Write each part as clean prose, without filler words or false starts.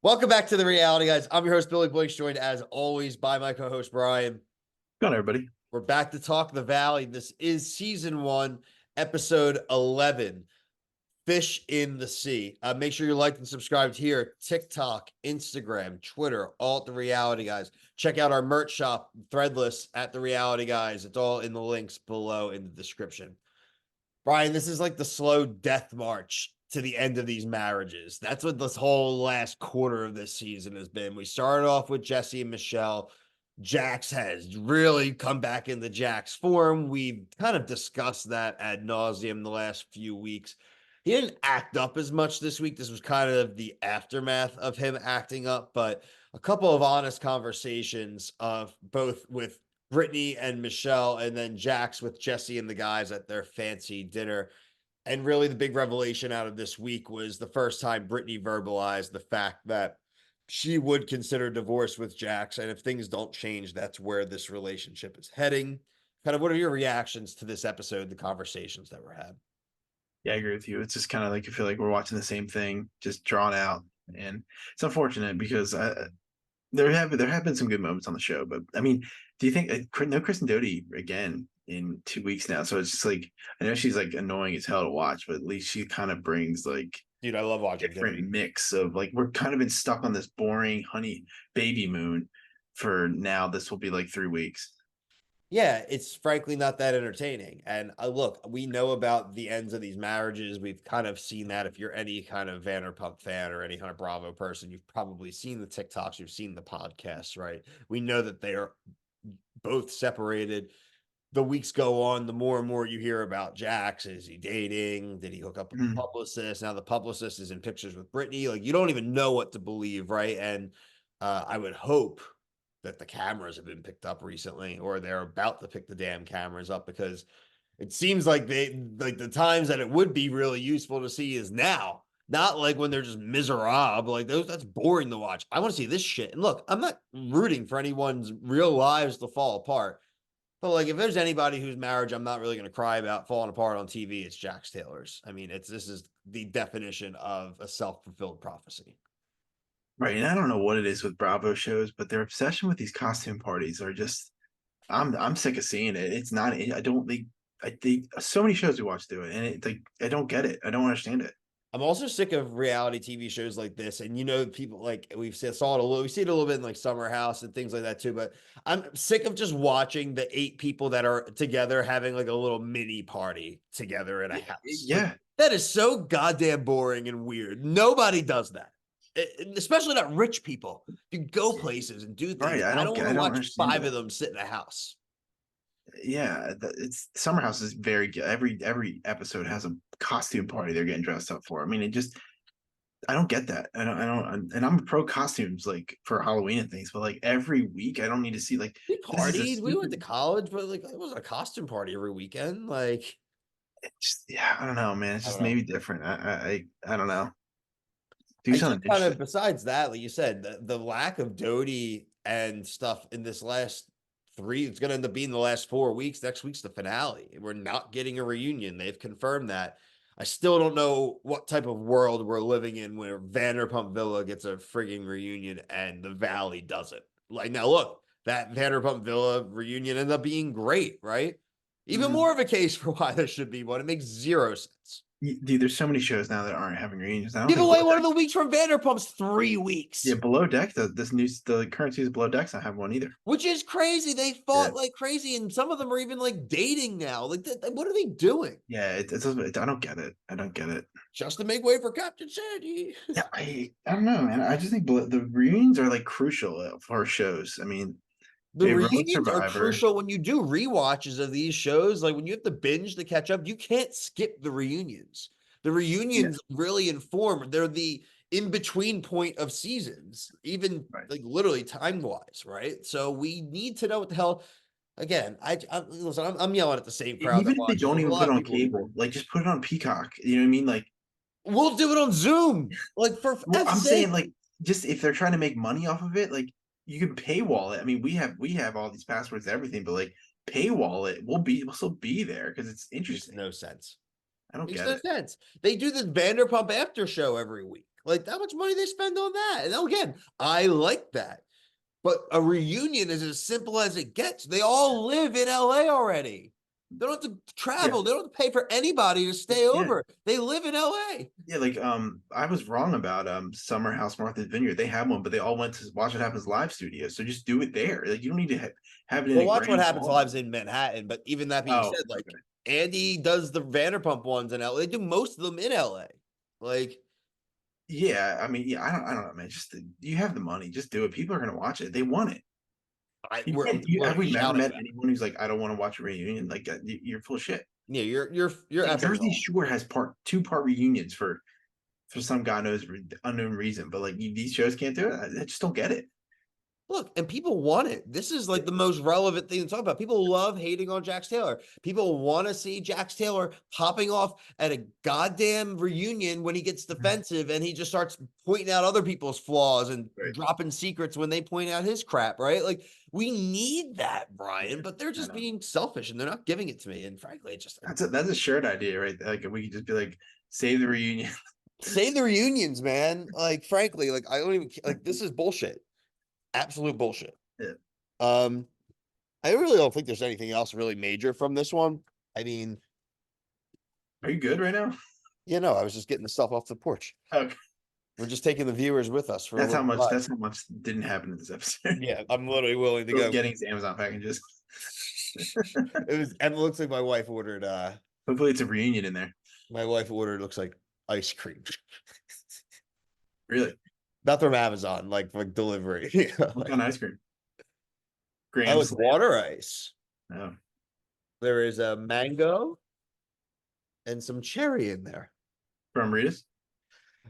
Welcome back to The Reality, guys. I'm your host, Billy Blanks, joined as always by my co-host, Brian. Go on, everybody. We're back to talk the Valley. This is season 1, episode 11, Fish in the Sea. Make sure you're liked and subscribed here, TikTok, Instagram, Twitter, all at The Reality, guys. Check out our merch shop, Threadless, at The Reality, guys. It's all in the links below in the description. Brian, this is like the slow death march to the end of these marriages. That's what this whole last quarter of this season has been. We started off with Jesse and Michelle. Jax has really come back into Jax form. We've kind of discussed that ad nauseum the last few weeks. He didn't act up as much this week. This was kind of the aftermath of him acting up, but a couple of honest conversations of both with Brittany and Michelle, and then Jax with Jesse and the guys at their fancy dinner. And really, the big revelation out of this week was the first time Brittany verbalized the fact that she would consider divorce with Jax. And if things don't change, that's where this relationship is heading. Kind of what are your reactions to this episode, the conversations that were had? Yeah, I agree with you. It's just kind of like you feel like we're watching the same thing, just drawn out, and it's unfortunate because there have been some good moments on the show. But I mean, do you think no Kristen Doty again in 2 weeks now? So it's just like I know she's like annoying as hell to watch, but at least she kind of brings like Dude, I love watching different Doty. mix of like we're kind of been stuck on this boring honey baby moon for now. This will be like 3 weeks. Yeah, it's frankly not that entertaining. And look, we know about the ends of these marriages. We've kind of seen that. If you're any kind of Vanderpump fan or any kind of Bravo person, you've probably seen the TikToks, you've seen the podcasts, right? We know that they are both separated. The weeks go on, the more and more you hear about Jax. Is he dating? Did he hook up with the Mhm. publicist? Now the publicist is in pictures with Brittany. Like, you don't even know what to believe, right? And I would hope that the cameras have been picked up recently, or they're about to pick the damn cameras up, because it seems like the times that it would be really useful to see is now, not like when they're just miserable. Like that's boring to watch. I want to see this shit. And look, I'm not rooting for anyone's real lives to fall apart, but like if there's anybody whose marriage I'm not really going to cry about falling apart on TV, it's Jax Taylor's. I mean, this is the definition of a self-fulfilled prophecy. Right, and I don't know what it is with Bravo shows, but their obsession with these costume parties are just I'm sick of seeing it. It's not I don't think I think so many shows we watch do it and it like I don't get it. I don't understand it. I'm also sick of reality TV shows like this. And people like saw it a little, we see it a little bit in like Summer House and things like that too. But I'm sick of just watching the 8 people that are together having like a little mini party together in a house. Like, Yeah, that is so goddamn boring and weird. Nobody does that. Especially not rich people. You go places and do things. right. I don't want I to don't watch understand five it. of them sit in a house. Yeah, it's Summer House is very good. Every episode has a costume party they're getting dressed up for. I mean, it just I don't get that. I don't and I'm pro costumes like for Halloween and things, but like every week I don't need to see like We this is a partied. We went to stupid college, but like it was a costume party every weekend. Like, just yeah, I don't know, man. It's I just don't know. maybe different. I don't know. Do I just something kind interesting. of, besides that, like you said, the lack of Doty and stuff in this last three, it's going to end up being the last 4 weeks. Next week's the finale. We're not getting a reunion. They've confirmed that. I still don't know what type of world we're living in where Vanderpump Villa gets a frigging reunion and the Valley doesn't. Like, now look, that Vanderpump Villa reunion ended up being great, right? Even Mhm. more of a case for why there should be one. It makes zero sense. Dude, there's so many shows now that aren't having reunions. I don't Give think away Below one of Deck. the weeks from Vanderpump's 3 weeks. Yeah, Below Deck. The current season Below Deck's not having one either. Which is crazy. They Yeah, fought like crazy, and some of them are even like dating now. Like, what are they doing? yeah. I don't get it. I don't get it. Just to make way for Captain Sandy. Yeah, I don't know, man. I just think the reunions are like crucial for shows. I mean, The we have Road reunions are Survivor. crucial when you do rewatches of these shows. Like when you have to binge to catch up, you can't skip the reunions. The Yeah, reunions really inform. They're the in between point of seasons, even right. like literally time wise, right? So we need to know what the hell. Again, listen. I'm yelling at the same And crowd that even if they watches. don't There's a even put lot it of on people who cable, like just put it on Peacock. You know what I mean? Like, we'll do it on Zoom. Like for well, F's I'm saying sake. like just if they're trying to make money off of it, like you can paywall it. I mean, we have all these passwords and everything, but like paywall it. We'll still be there because it's Makes interesting. no sense. I don't Makes get no it. sense. They do this Vanderpump after show every week. Like how much money they spend on that. And again, I like that. But a reunion is as simple as it gets. They all live in LA already. They don't have to Yeah, travel. They don't have to pay for anybody to stay yeah, over. They live in LA. yeah. Like I was wrong about Summer House Martha's Vineyard. They have one, but they all went to Watch What Happens live studio. So just do it there. Like you don't need to have it in Well, a watch what grand happens ballroom. lives in Manhattan. But even that being Oh, said, like okay. Andy does the Vanderpump ones in LA. They do most of them in LA. Like, Yeah, I mean, yeah, I don't know, man. Just you have the money, just do it. People are gonna watch it. They want it. You can't. we're Have we never shouting met about it. anyone who's like, I don't want to watch a reunion? Like, you're full of shit. Yeah, you're Like effing Jersey wrong. Shore has two-part reunions for some god knows unknown reason, but like these shows can't do it. I just don't get it. Look, and people want it. This is like the most relevant thing to talk about. People love hating on Jax Taylor. People want to see Jax Taylor popping off at a goddamn reunion when he gets defensive and he just starts pointing out other people's flaws and Right. dropping secrets when they point out his crap, right? Like we need that, Yeah, Brian, but they're I just know. being selfish and they're not giving it to me. And frankly, it just That's a shared idea, right? Like we could just be like, save the reunion. say the reunions, man. Like frankly, like I don't even like this is bullshit. Absolute bullshit. Yeah. Um I really don't think there's anything else really major from this one. I mean, Are you good right now? I was just getting the stuff off the porch. Okay. We're just taking the viewers with us for a little ride. That's how much didn't happen in this episode. Yeah, I'm literally willing to Those go. getting his Amazon packages. It looks like Hopefully it's a reunion in there. my wife ordered looks like ice cream. Really? Not from Amazon, like delivery. What Like, kind of ice cream? oh, Graham it's Slam. water ice. Oh, There is a mango and some cherry in there. from Rita's.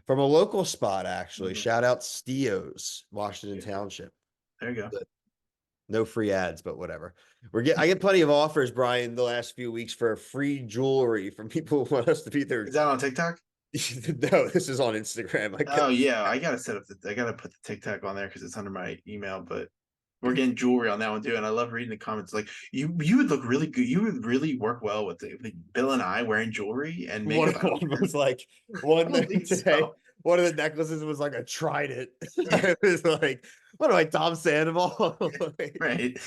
From a local spot, actually. Mhm. Shout out Steo's, Washington Yeah, Township. there you go. No free ads, but whatever. I get plenty of offers, Brian, the last few weeks for free jewelry from people who want us to be their. Is that on TikTok? No, this is on Instagram. Oh yeah, I gotta I gotta put the TikTok on there because it's under my email. But we're getting jewelry on that one too, and I love reading the comments. Like you would look really good. You would really work well with like Bill and I wearing jewelry and One makeup. I don't one care. was like I one don't think today. so. One of the necklaces was like a trident. Yeah, It was like, what am I, Tom Sandoval? Like, right.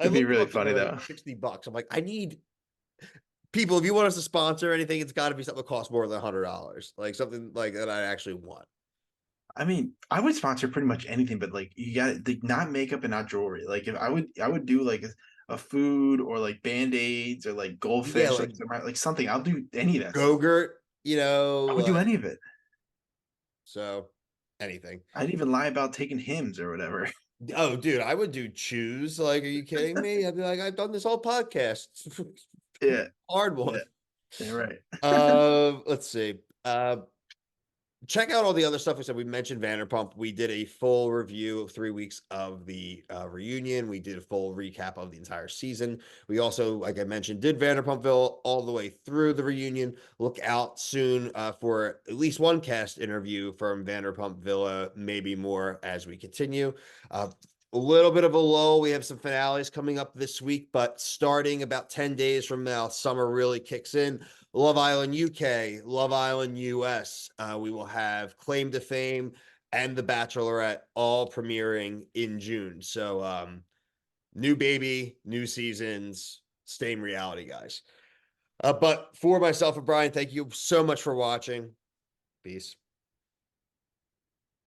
I It'd be looked them really up and funny they're like though. $60. I'm like, I need people. If you want us to sponsor anything, it's got to be something that costs more than $100. Like something like that I actually want. I mean, I would sponsor pretty much anything, but like you got like not makeup and not jewelry. Like if I would do like a food or like band-aids or like Yeah, goldfish, like like something. I'll do any of that stuff. Gogurt, I would do like any of it. so anything. I'd even lie about taking hymns or whatever. Oh, dude, I would do choose. Like, are you kidding me? I'd be like, I've done this whole podcast. Yeah, Hard yeah, one. yeah, right. Let's see. Check out all the other stuff we said. We mentioned Vanderpump. We did a full review of 3 weeks of the reunion. We did a full recap of the entire season. We also, like I mentioned, did Vanderpumpville all the way through the reunion. Look out soon for at least one cast interview from Vanderpump Villa, maybe more as we continue. A little bit of a lull. We have some finales coming up this week, but starting about 10 days from now, summer really kicks in. Love Island UK, Love Island US. We will have Claim to Fame and The Bachelorette all premiering in June. So, new baby, new seasons, same reality, guys. But for myself and Brian, thank you so much for watching. Peace.